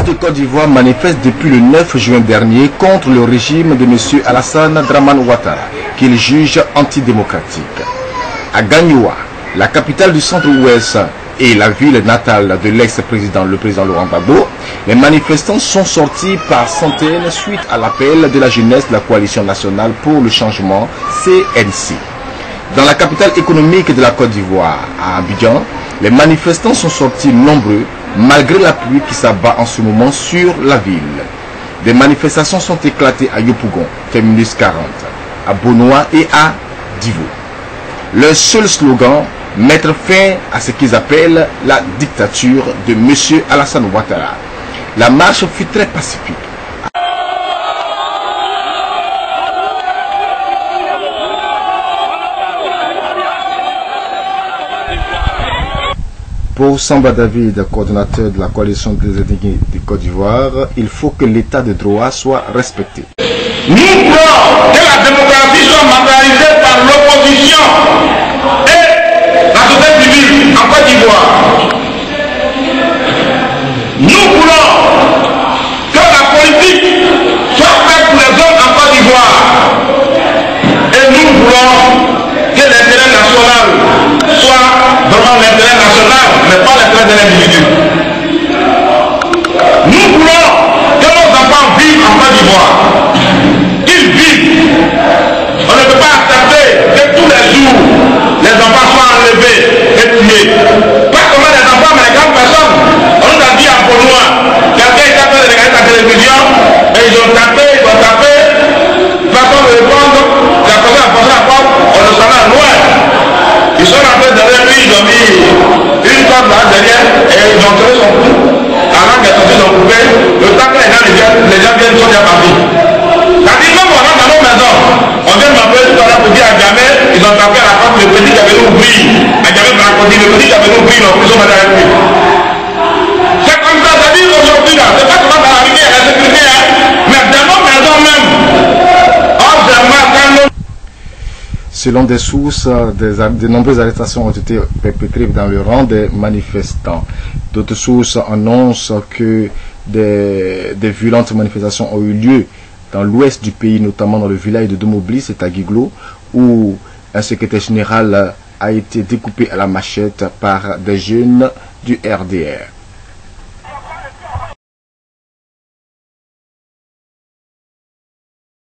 de Côte d'Ivoire manifeste depuis le 9 juin dernier contre le régime de M. Alassane Dramane Ouattara, qu'il juge antidémocratique. À Gagnoua, la capitale du centre-ouest et la ville natale de l'ex-président, le président Laurent Gbagbo, les manifestants sont sortis par centaines suite à l'appel de la jeunesse de la Coalition nationale pour le changement, CNC. Dans la capitale économique de la Côte d'Ivoire, à Abidjan, les manifestants sont sortis nombreux malgré la pluie qui s'abat en ce moment sur la ville. Des manifestations sont éclatées à Yopougon, Terminus 40, à Bonois et à Divo. Leur seul slogan, mettre fin à ce qu'ils appellent la dictature de M. Alassane Ouattara. La marche fut très pacifique. Pour Samba David, coordonnateur de la coalition des indignés de Côte d'Ivoire, il faut que l'état de droit soit respecté. Nous voulons que la démocratie soit matérialisée par l'opposition et la société civile en Côte d'Ivoire. Nous voulons que la politique soit faite pour les hommes en Côte d'Ivoire. Et nous voulons que l'intérêt national soit vraiment l'intérêt national, mais pas l'intérêt de l'individu. Nous voulons que nos enfants vivent en Côte d'Ivoire. Qu'ils vivent. On ne peut pas accepter que tous les jours, les enfants soient enlevés et tués. Pas seulement les enfants, mais les grandes personnes. On nous a dit à Bonois, quelqu'un est appelé de regarder la télévision, et ils ont tapé, façon de répondre, la personne a posé la porte, on le savait loin. Ils sont rentrés derrière lui, ils ont mis une corde là derrière, et ils ont tiré son cou. Alors qu'ils sont sortis, ils ont coupé. Le temps que les gens viennent, ils sont déjà partis. C'est-à-dire même on rentre dans nos maisons, on vient m'appeler tout à l'heure pour dire à Djamé, ils ont tapé à la porte, le petit qui avait nous ouvrir. À Djamé Bracodi, le petit qui avait nous ouvrir, ils ont pris son madame avec lui. C'est comme ça, c'est-à-dire aujourd'hui là, c'est pas seulement dans la rue, il y a la sécurité, hein, mais dans nos maisons même, hors de matin. Selon des sources, de nombreuses arrestations ont été perpétrées dans le rang des manifestants. D'autres sources annoncent que des violentes manifestations ont eu lieu dans l'ouest du pays, notamment dans le village de Domobli, c'est à Guiglo, où un secrétaire général a été découpé à la machette par des jeunes du RDR.